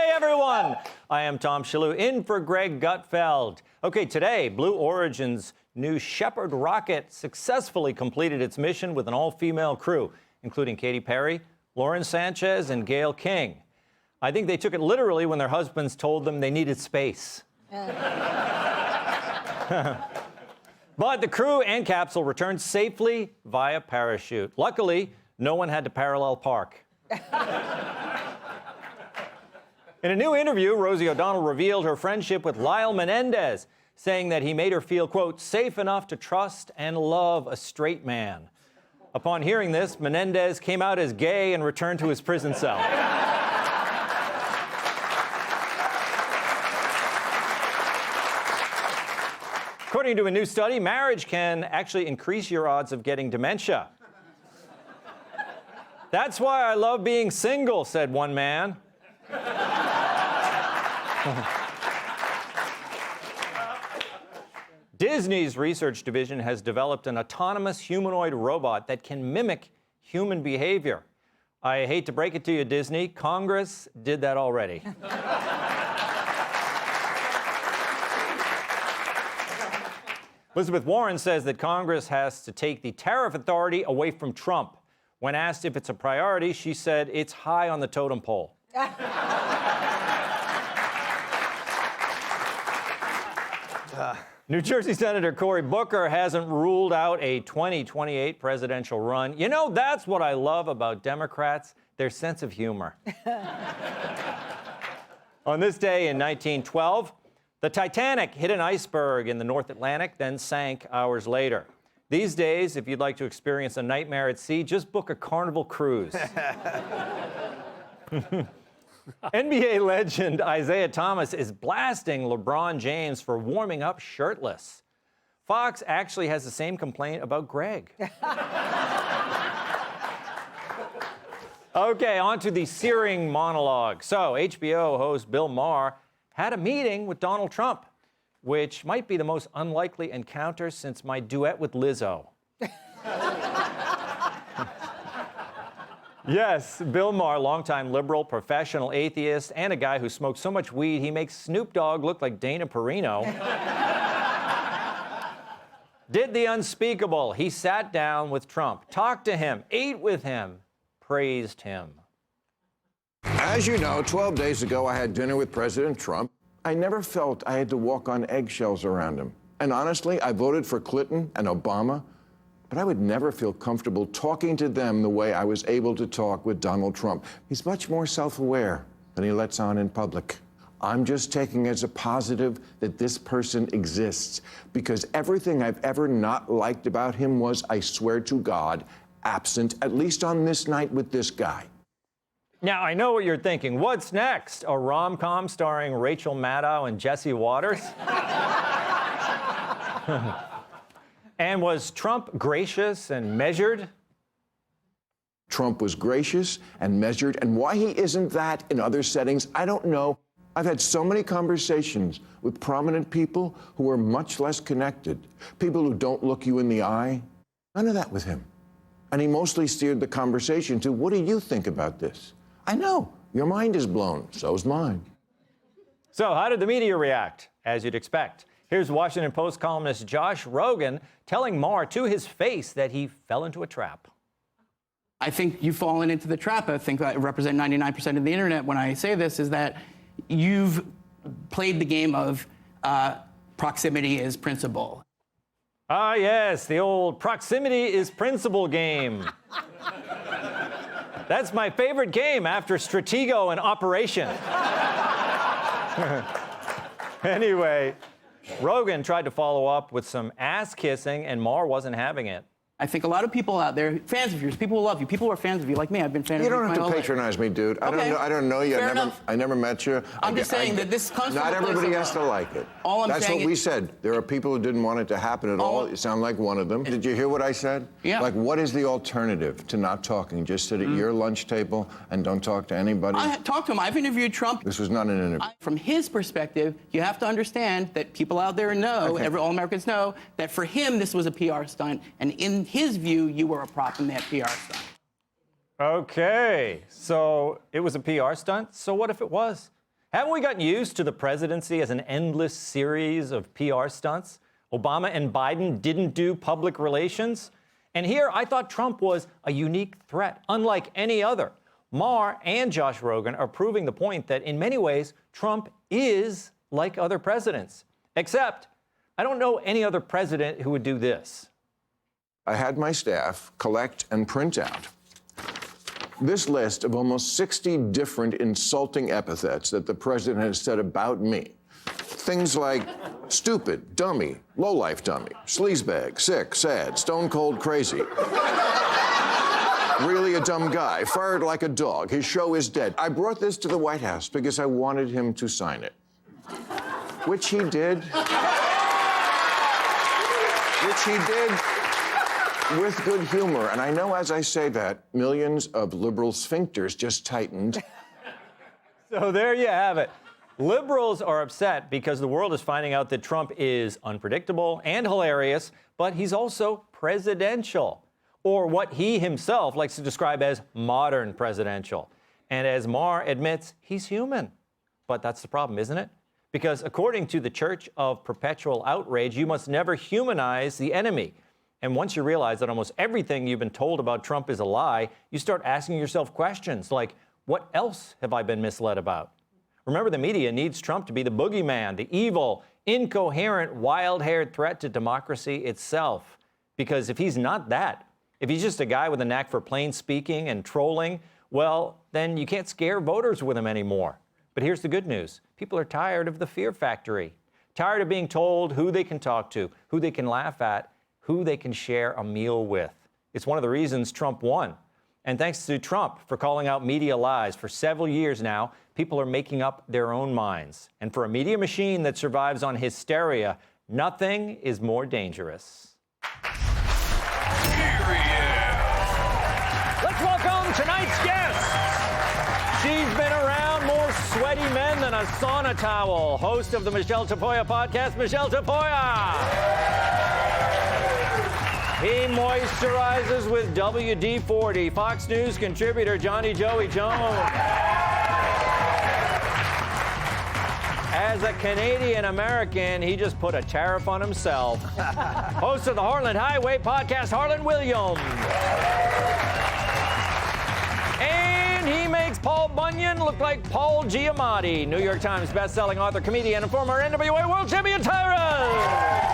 day, everyone. I am Tom Shillue in for Greg Gutfeld. Okay, today, Blue Origin's new Shepard rocket successfully completed its mission with an all-female crew, including Katy Perry, Lauren Sanchez, and Gayle King. I think they took it literally when their husbands told them they needed space. But the crew and capsule returned safely via parachute. Luckily, no one had to parallel park. In a new interview, Rosie O'Donnell revealed her friendship with Lyle Menendez, saying that he made her feel, quote, safe enough to trust and love a straight man. Upon hearing this, Menendez came out as gay and returned to his prison cell. According to a new study, marriage can actually increase your odds of getting dementia. That's why I love being single, said one man. Disney's research division has developed an autonomous humanoid robot that can mimic human behavior. I hate to break it to you, Disney, Congress did that already. Elizabeth Warren says that Congress has to take the tariff authority away from Trump. When asked if it's a priority, she said it's high on the totem pole. New Jersey Senator Cory Booker hasn't ruled out a 2028 presidential run. You know, that's what I love about Democrats, their sense of humor. On this day in 1912, the Titanic hit an iceberg in the North Atlantic, then sank hours later. These days, if you'd like to experience a nightmare at sea, just book a Carnival cruise. NBA legend Isaiah Thomas is blasting LeBron James for warming up shirtless. Fox actually has the same complaint about Greg. Okay, on to the searing monologue. So, HBO host Bill Maher had a meeting with Donald Trump, which might be the most unlikely encounter since my duet with Lizzo. Yes, Bill Maher, longtime liberal, professional atheist, and a guy who smokes so much weed he makes Snoop Dogg look like Dana Perino, did the unspeakable. He sat down with Trump, talked to him, ate with him, praised him. As you know, 12 days ago, I had dinner with President Trump. I never felt I had to walk on eggshells around him. And honestly, I voted for Clinton and Obama, but I would never feel comfortable talking to them the way I was able to talk with Donald Trump. He's much more self-aware than he lets on in public. I'm just taking as a positive that this person exists, because everything I've ever not liked about him was, I swear to God, absent, at least on this night with this guy. Now, I know what you're thinking. What's next? A rom-com starring Rachel Maddow and Jesse Waters? And was Trump gracious and measured? Trump was gracious and measured, and why he isn't that in other settings, I don't know. I've had so many conversations with prominent people who are much less connected, people who don't look you in the eye. None of that with him. And he mostly steered the conversation to, what do you think about this? I know, your mind is blown, so's mine. So how did the media react? As you'd expect. Here's Washington Post columnist Josh Rogan telling Maher to his face that he fell into a trap. I think you've fallen into the trap. I think I represent 99% of the internet when I say this, is that you've played the game of proximity is principle. Ah, yes, the old proximity is principle game. That's my favorite game after Stratego and Operation. Anyway, Rogan tried to follow up with some ass-kissing, and Maher wasn't having it. I think a lot of people out there, fans of yours, people who love you, people who are fans of you, like me, I've been fans of you. You don't have to patronize me, dude. Okay. I don't know you. I never met you. I'm just saying that this comes from not everybody has to like it. All I'm That's saying what we said. There are people who didn't want it to happen at all. You sound like one of them. Did you hear what I said? Yeah. Like, what is the alternative to not talking? Just sit at your lunch table and don't talk to anybody? I talked to him. I've interviewed Trump. This was not an interview. From his perspective, you have to understand that people out there know, all Americans know, that for him, this was a PR stunt. And in his view, you were a prop in that PR stunt. Okay, so it was a PR stunt? So what if it was? Haven't we gotten used to the presidency as an endless series of PR stunts? Obama and Biden didn't do public relations. And here, I thought Trump was a unique threat, unlike any other. Maher and Josh Rogan are proving the point that in many ways, Trump is like other presidents. Except, I don't know any other president who would do this. I had my staff collect and print out this list of almost 60 different insulting epithets that the president has said about me. Things like stupid, dummy, lowlife dummy, sleazebag, sick, sad, stone cold crazy. Really a dumb guy, fired like a dog. His show is dead. I brought this to the White House because I wanted him to sign it. Which he did. With good humor. And I know as I say that, millions of liberal sphincters just tightened. So there you have it. Liberals are upset because the world is finding out that Trump is unpredictable and hilarious, but he's also presidential, or what he himself likes to describe as modern presidential. And as Maher admits, he's human. But that's the problem, isn't it? Because according to the Church of Perpetual Outrage, you must never humanize the enemy. And once you realize that almost everything you've been told about Trump is a lie, you start asking yourself questions like, what else have I been misled about? Remember, the media needs Trump to be the boogeyman, the evil, incoherent, wild-haired threat to democracy itself. Because if he's not that, if he's just a guy with a knack for plain speaking and trolling, well, then you can't scare voters with him anymore. But here's the good news. People are tired of the fear factory, tired of being told who they can talk to, who they can laugh at, who they can share a meal with. It's one of the reasons Trump won. And thanks to Trump for calling out media lies for several years now, people are making up their own minds. And for a media machine that survives on hysteria, nothing is more dangerous. Let's welcome tonight's guest. She's been around more sweaty men than a sauna towel. Host of the Michelle Tapoya podcast, Michelle Tapoya. He moisturizes with WD-40. Fox News contributor Johnny Joey Jones. As a Canadian-American, he just put a tariff on himself. Host of the Heartland Highway podcast, Harlan Williams. And he makes Paul Bunyan look like Paul Giamatti. New York Times best-selling author, comedian, and former NWA World Champion Tyrus.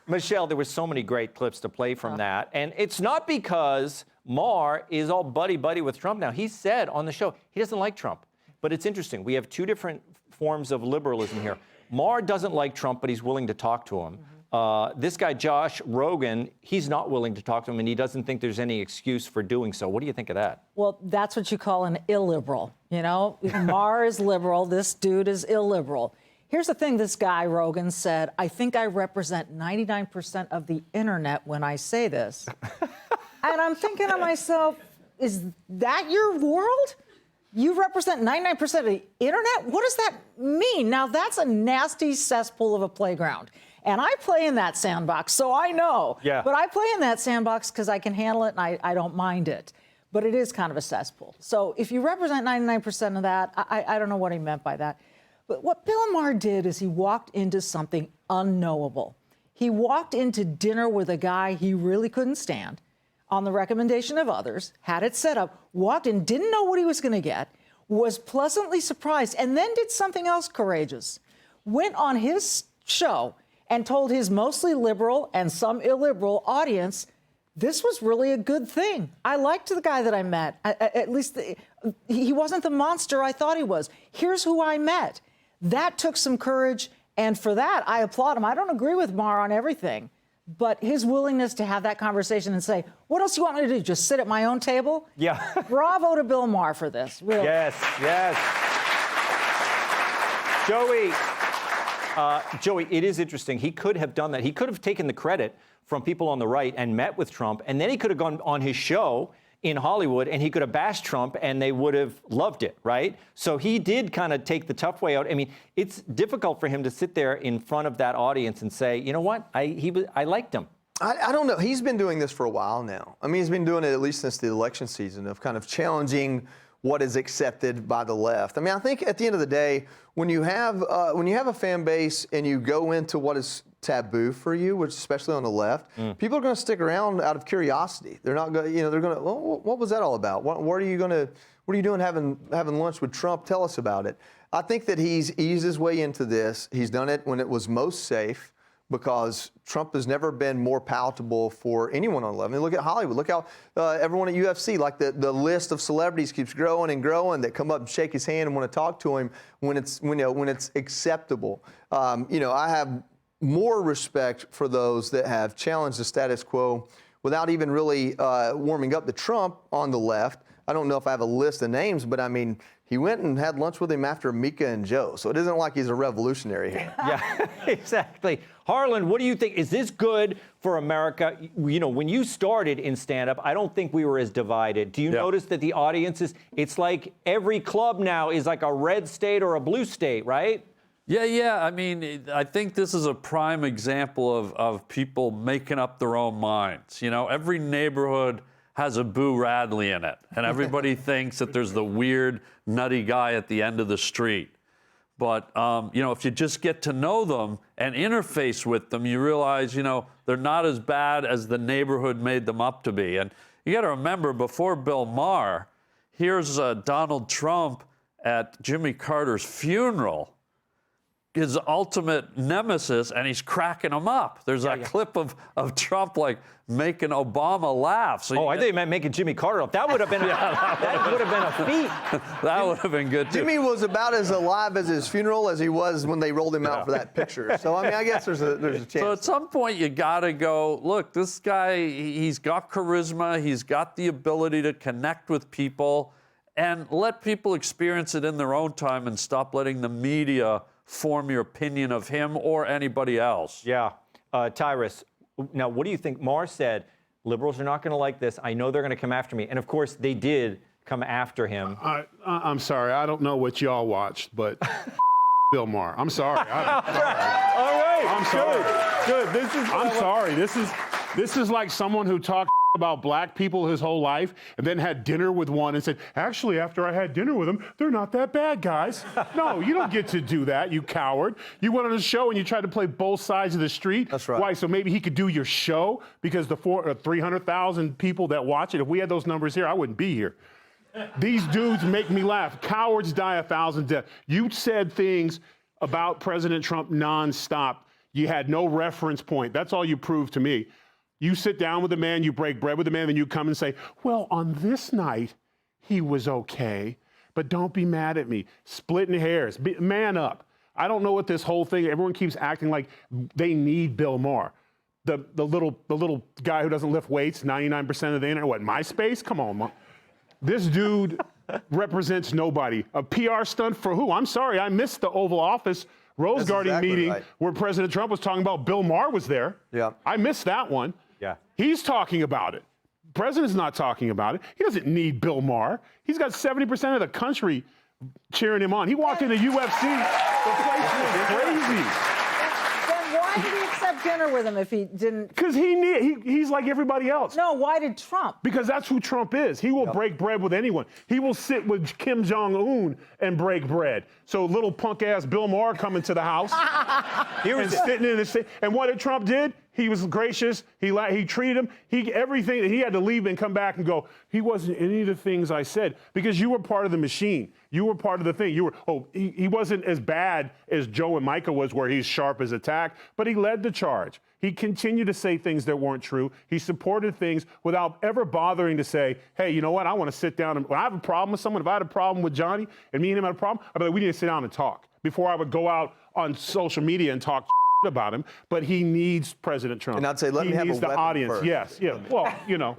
Michelle, there were so many great clips to play from that. And it's not because Maher is all buddy-buddy with Trump now. He said on the show he doesn't like Trump. But it's interesting. We have two different forms of liberalism here. Maher doesn't like Trump, but he's willing to talk to him. This guy, Josh Rogan, he's not willing to talk to him, and he doesn't think there's any excuse for doing so. What do you think of that? Well, that's what you call an illiberal. You know, Maher is liberal. This dude is illiberal. Here's the thing this guy, Rogan, said, I think I represent 99% of the internet when I say this. And I'm thinking to myself, is that your world? You represent 99% of the internet? What does that mean? Now, that's a nasty cesspool of a playground. And I play in that sandbox, so I know. Yeah. But I play in that sandbox because I can handle it and I don't mind it. But it is kind of a cesspool. So if you represent 99% of that, I don't know what he meant by that. But what Bill Maher did is he walked into something unknowable. He walked into dinner with a guy he really couldn't stand on the recommendation of others, had it set up, walked in, didn't know what he was going to get, was pleasantly surprised, and then did something else courageous. Went on his show and told his mostly liberal and some illiberal audience, this was really a good thing. I liked the guy that I met. At least he wasn't the monster I thought he was. Here's who I met. That took some courage, and for that, I applaud him. I don't agree with Maher on everything, but his willingness to have that conversation and say, what else do you want me to do, just sit at my own table? Yeah. Bravo to Bill Maher for this, really. Yes, yes. Joey, it is interesting. He could have done that. He could have taken the credit from people on the right and met with Trump, and then he could have gone on his show in Hollywood, and he could have bashed Trump, and they would have loved it, right? So he did kind of take the tough way out. I mean, it's difficult for him to sit there in front of that audience and say, you know what, I liked him. I don't know. He's been doing this for a while now. I mean, he's been doing it at least since the election season of kind of challenging what is accepted by the left. I mean, I think at the end of the day, when you have a fan base and you go into what is taboo for you, which especially on the left, people are going to stick around out of curiosity. They're not going. They're going to. Well, what was that all about? What are you doing having lunch with Trump? Tell us about it. I think that he's eased his way into this. He's done it when it was most safe, because Trump has never been more palatable for anyone on the left. I mean, look at Hollywood. Look how everyone at UFC, like the list of celebrities keeps growing and growing that come up and shake his hand and want to talk to him when it's acceptable. I have more respect for those that have challenged the status quo without even really warming up to Trump on the left. I don't know if I have a list of names, but I mean, he went and had lunch with him after Mika and Joe, so it isn't like he's a revolutionary here. Yeah, exactly. Harlan, what do you think? Is this good for America? When you started in stand-up, I don't think we were as divided. Do you notice that the audiences, it's like every club now is like a red state or a blue state, right? Yeah. I mean, I think this is a prime example of people making up their own minds. Every neighborhood has a Boo Radley in it, and everybody thinks that there's the weird, nutty guy at the end of the street. But, if you just get to know them and interface with them, you realize, they're not as bad as the neighborhood made them up to be. And you got to remember, before Bill Maher, here's Donald Trump at Jimmy Carter's funeral, his ultimate nemesis, and he's cracking him up. There's a clip of Trump making Obama laugh. So I think you meant making Jimmy Carter up. That would have been that would have been a feat. That would have been good too. Jimmy was about as alive as his funeral as he was when they rolled him out for that picture. So I mean, I guess there's a chance. So at some point you got to go, look, this guy, he's got charisma, he's got the ability to connect with people, and let people experience it in their own time and stop letting the media form your opinion of him or anybody else. Yeah. Tyrus, now what do you think? Maher said, liberals are not going to like this. I know they're going to come after me. And of course, they did come after him. I'm sorry. I don't know what y'all watched, but Bill Maher. I'm sorry. All right. I'm sorry. Good. I'm sorry. This is like someone who talked about black people his whole life and then had dinner with one and said, actually, after I had dinner with them, they're not that bad, guys. No, you don't get to do that, you coward. You went on a show and you tried to play both sides of the street. That's right. Why? So maybe he could do your show because the 300,000 people that watch it, if we had those numbers here, I wouldn't be here. These dudes make me laugh. Cowards die 1,000 deaths. You said things about President Trump nonstop. You had no reference point. That's all you proved to me. You sit down with a man, you break bread with a man, then you come and say, well, on this night, he was okay, but don't be mad at me. Splitting hairs, man up. I don't know what this whole thing, everyone keeps acting like they need Bill Maher. The little guy who doesn't lift weights, 99% of the internet, what, MySpace? Come on, man. This dude represents nobody. A PR stunt for who? I'm sorry, I missed the Oval Office Rose Garden meeting where President Trump was talking about Bill Maher was there. Yeah. I missed that one. Yeah. He's talking about it. The president's not talking about it. He doesn't need Bill Maher. He's got 70% of the country cheering him on. He walked into UFC. The place was crazy. Then why did he accept dinner with him if he didn't? Because he's like everybody else. No, why did Trump? Because that's who Trump is. He will break bread with anyone. He will sit with Kim Jong-un and break bread. So little punk-ass Bill Maher coming to the house and sitting in the seat. And what did Trump did? He was gracious. He treated him. Everything. He had to leave and come back and go, he wasn't any of the things I said because you were part of the machine. You were part of the thing. He wasn't as bad as Joe and Micah was where he's sharp as a tack, but he led the charge. He continued to say things that weren't true. He supported things without ever bothering to say, hey, you know what? I want to sit down. And when I have a problem with someone, if I had a problem with Johnny and me and him had a problem, I'd be like, we need to sit down and talk before I would go out on social media and talk about him. But he needs President Trump. And I'd say, let me have a weapon weapon audience. first. Yes, yeah. Well, you know.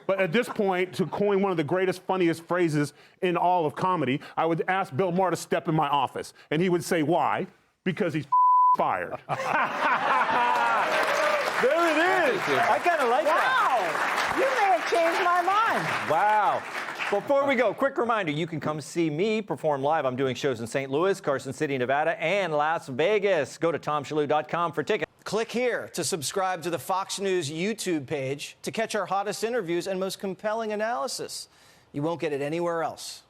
But at this point, to coin one of the greatest, funniest phrases in all of comedy, I would ask Bill Maher to step in my office. And he would say, why? Because he's fired. There it is. I kind of like that. Wow, you may have changed my mind. Wow. Before we go, quick reminder, you can come see me perform live. I'm doing shows in St. Louis, Carson City, Nevada, and Las Vegas. Go to tomshillue.com for tickets. Click here to subscribe to the Fox News YouTube page to catch our hottest interviews and most compelling analysis. You won't get it anywhere else.